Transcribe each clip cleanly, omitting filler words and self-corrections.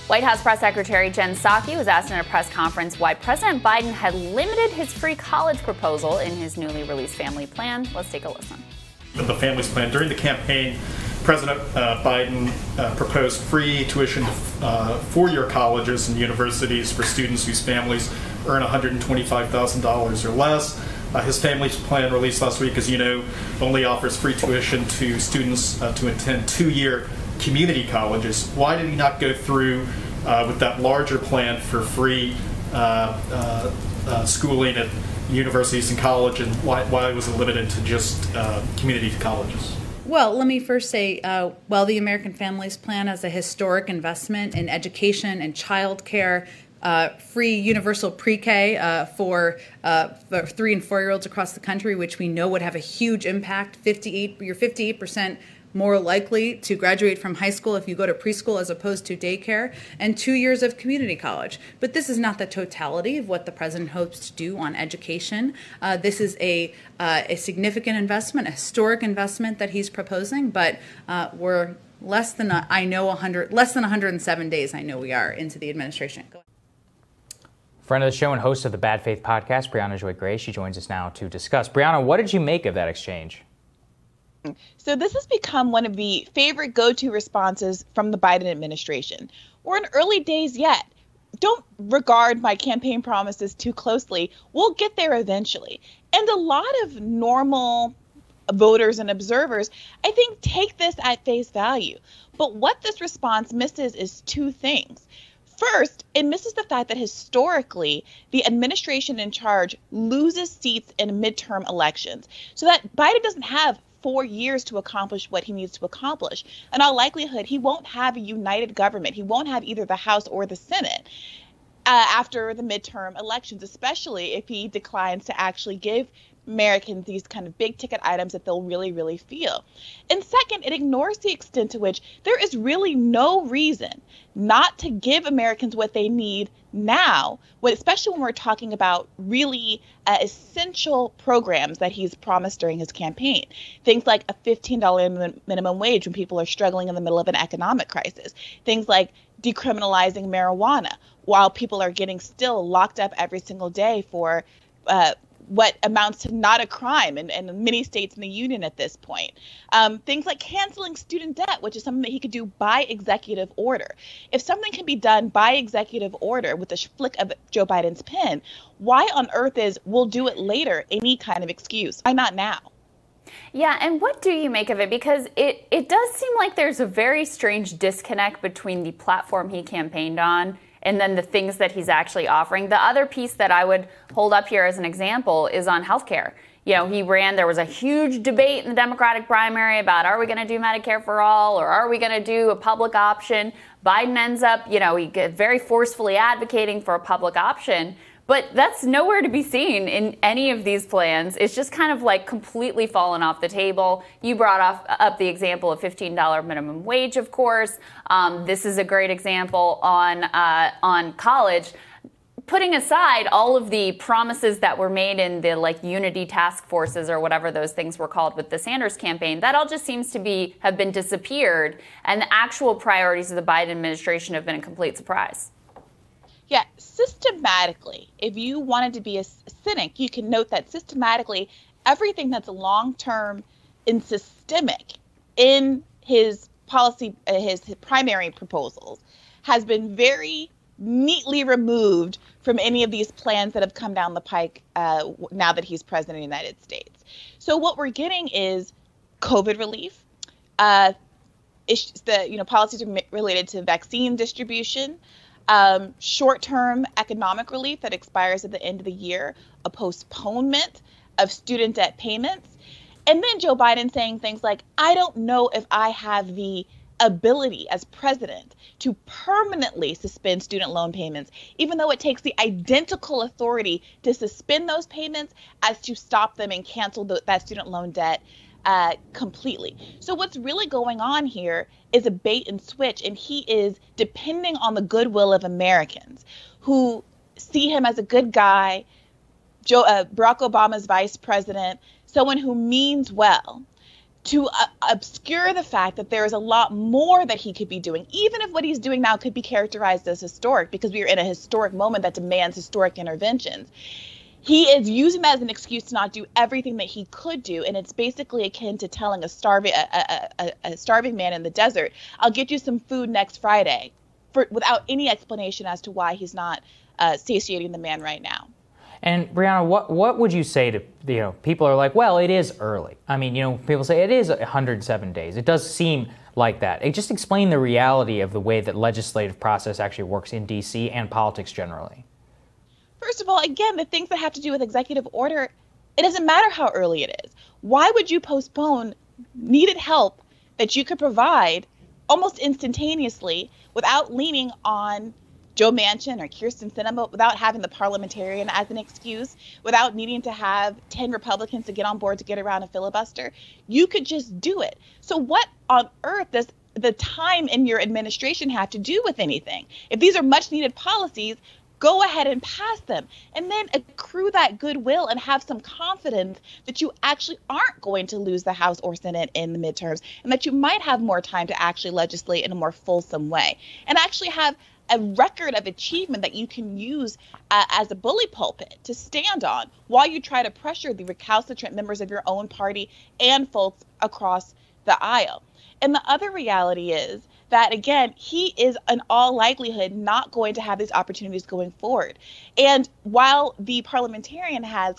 White House Press Secretary Jen Psaki was asked in a press conference why President Biden had limited his free college proposal in his newly released family plan. Let's take a listen. The family's plan during the campaign, President Biden proposed free tuition to four-year colleges and universities for students whose families earn $125,000 or less. His family's plan released last week, as you know, only offers free tuition to students to attend two-year community colleges. Why did he not go through with that larger plan for free schooling at universities and college, and why was it limited to just community colleges? Well, let me first say, while the American Families Plan has a historic investment in education and child care, free universal pre-K for 3 and 4-year-olds across the country, which we know would have a huge impact. You're 58% more likely to graduate from high school if you go to preschool as opposed to daycare, and 2 years of community college. But this is not the totality of what the president hopes to do on education. This is a significant investment, a historic investment that he's proposing, but we're less than 107 days, I know we are, into the administration. Go ahead. Friend of the show and host of the Bad Faith podcast, Briahna Joy Gray, she joins us now to discuss. Briahna, what did you make of that exchange? So this has become one of the favorite go-to responses from the Biden administration. We're in early days yet. Don't regard my campaign promises too closely. We'll get there eventually. And a lot of normal voters and observers, I think, take this at face value. But what this response misses is two things. First, it misses the fact that historically, the administration in charge loses seats in midterm elections, so that Biden doesn't have 4 years to accomplish what he needs to accomplish. In all likelihood, he won't have a united government. He won't have either the House or the Senate after the midterm elections, especially if he declines to actually give Americans these kind of big ticket items that they'll really, really feel. And second, it ignores the extent to which there is really no reason not to give Americans what they need now, especially when we're talking about really essential programs that he's promised during his campaign. Things like a $15 minimum wage when people are struggling in the middle of an economic crisis. Things like decriminalizing marijuana while people are getting still locked up every single day for what amounts to not a crime in many states in the union at this point. Things like canceling student debt, which is something that he could do by executive order. If something can be done by executive order with a flick of Joe Biden's pen, why on earth is "we'll do it later" any kind of excuse? Why not now? Yeah, and what do you make of it? Because it does seem like there's a very strange disconnect between the platform he campaigned on and then the things that he's actually offering. The other piece that I would hold up here as an example is on healthcare. You know, there was a huge debate in the Democratic primary about, are we going to do Medicare for all, or are we going to do a public option? Biden ends up, he very forcefully advocating for a public option. But that's nowhere to be seen in any of these plans. It's just kind of like completely fallen off the table. You brought up the example of $15 minimum wage, of course. This is a great example on college. Putting aside all of the promises that were made in the unity task forces or whatever those things were called with the Sanders campaign, that all just seems to have been disappeared. And the actual priorities of the Biden administration have been a complete surprise. Yeah, systematically, if you wanted to be a cynic, you can note that systematically, everything that's long-term and systemic in his policy, his primary proposals, has been very neatly removed from any of these plans that have come down the pike now that he's president of the United States. So what we're getting is COVID relief, policies related to vaccine distribution, short-term economic relief that expires at the end of the year, a postponement of student debt payments, and then Joe Biden saying things like, I don't know if I have the ability as president to permanently suspend student loan payments, even though it takes the identical authority to suspend those payments as to stop them and cancel that student loan debt completely. So what's really going on here is a bait and switch, and he is depending on the goodwill of Americans who see him as a good guy, Barack Obama's vice president, someone who means well, to obscure the fact that there is a lot more that he could be doing, even if what he's doing now could be characterized as historic, because we are in a historic moment that demands historic interventions. He is using that as an excuse to not do everything that he could do, and it's basically akin to telling a starving man in the desert, "I'll get you some food next Friday," without any explanation as to why he's not satiating the man right now. And Briahna, what would you say to, people are like, well, it is early. I mean, people say it is 107 days. It does seem like that. Just explain the reality of the way that legislative process actually works in D.C. and politics generally. First of all, again, the things that have to do with executive order, it doesn't matter how early it is. Why would you postpone needed help that you could provide almost instantaneously without leaning on Joe Manchin or Kirsten Sinema, without having the parliamentarian as an excuse, without needing to have 10 Republicans to get on board to get around a filibuster? You could just do it. So what on earth does the time in your administration have to do with anything? If these are much needed policies, go ahead and pass them, and then accrue that goodwill and have some confidence that you actually aren't going to lose the House or Senate in the midterms, and that you might have more time to actually legislate in a more fulsome way, and actually have a record of achievement that you can use as a bully pulpit to stand on while you try to pressure the recalcitrant members of your own party and folks across the aisle. And the other reality is that, again, he is in all likelihood not going to have these opportunities going forward. And while the parliamentarian has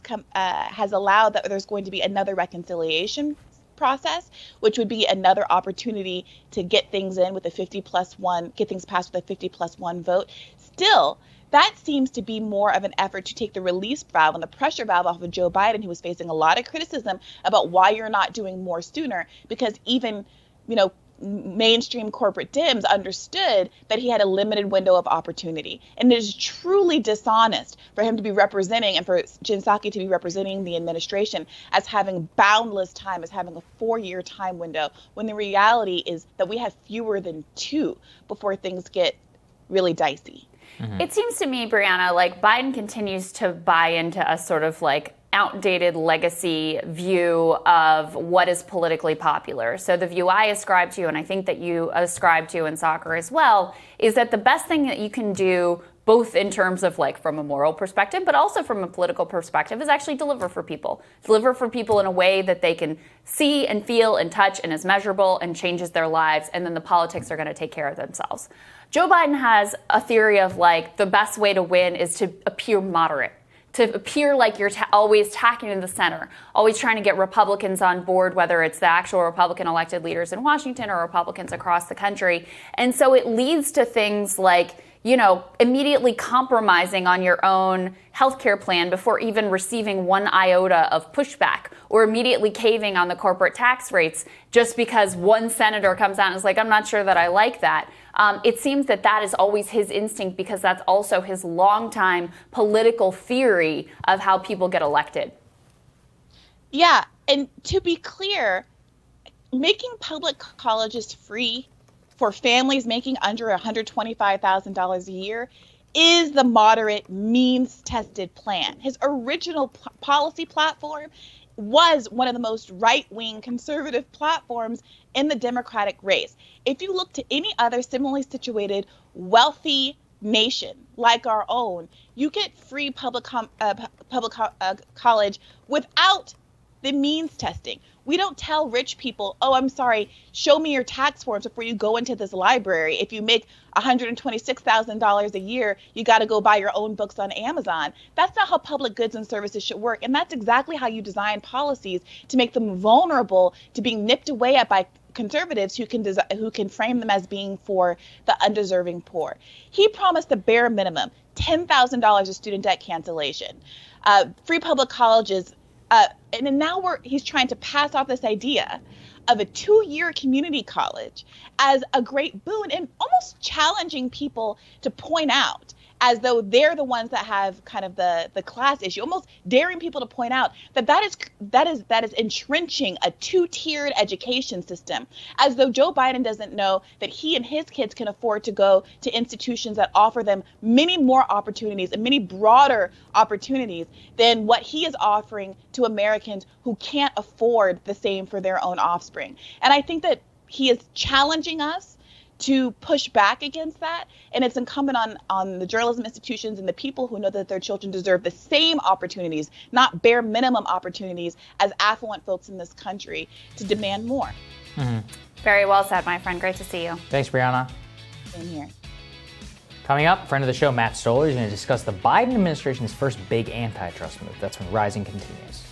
allowed that there's going to be another reconciliation process, which would be another opportunity to get things in with a 50+1, get things passed with a 50+1 vote, still, that seems to be more of an effort to take the release valve and the pressure valve off of Joe Biden, who was facing a lot of criticism about why you're not doing more sooner, because even, mainstream corporate Dems understood that he had a limited window of opportunity. And it is truly dishonest for him to be representing, and for Jen Psaki to be representing the administration as having boundless time, as having a 4-year time window, when the reality is that we have fewer than 2 before things get really dicey. Mm-hmm. It seems to me, Briahna, like Biden continues to buy into a sort of like outdated legacy view of what is politically popular. So the view I ascribe to, and I think that you ascribe to in soccer as well, is that the best thing that you can do, both in terms of like from a moral perspective, but also from a political perspective, is actually deliver for people. Deliver for people in a way that they can see and feel and touch and is measurable and changes their lives, and then the politics are going to take care of themselves. Joe Biden has a theory of like the best way to win is to appear moderate, to appear like you're always tacking to the center, always trying to get Republicans on board, whether it's the actual Republican elected leaders in Washington or Republicans across the country. And so it leads to things like, immediately compromising on your own healthcare plan before even receiving one iota of pushback, or immediately caving on the corporate tax rates just because one senator comes out and is like, I'm not sure that I like that. It seems that that is always his instinct, because that's also his longtime political theory of how people get elected. Yeah, and to be clear, making public colleges free for families making under $125,000 a year is the moderate, means-tested plan. His original policy platform was one of the most right-wing conservative platforms in the Democratic race. If you look to any other similarly situated, wealthy nation like our own, you get free public college without the means testing. We don't tell rich people, oh, I'm sorry, show me your tax forms before you go into this library. If you make $126,000 a year, you got to go buy your own books on Amazon. That's not how public goods and services should work. And that's exactly how you design policies to make them vulnerable to being nipped away at by conservatives who can frame them as being for the undeserving poor. He promised the bare minimum, $10,000 of student debt cancellation, free public colleges, and then now he's trying to pass off this idea of a 2-year community college as a great boon, and almost challenging people to point out as though they're the ones that have kind of the class issue, almost daring people to point out that is entrenching a two-tiered education system, as though Joe Biden doesn't know that he and his kids can afford to go to institutions that offer them many more opportunities and many broader opportunities than what he is offering to Americans who can't afford the same for their own offspring. And I think that he is challenging us to push back against that. And it's incumbent on the journalism institutions and the people who know that their children deserve the same opportunities, not bare minimum opportunities, as affluent folks in this country, to demand more. Mm-hmm. Very well said, my friend. Great to see you. Thanks, Briahna. Same here. Coming up, friend of the show, Matt Stoller, is going to discuss the Biden administration's first big antitrust move. That's when Rising continues.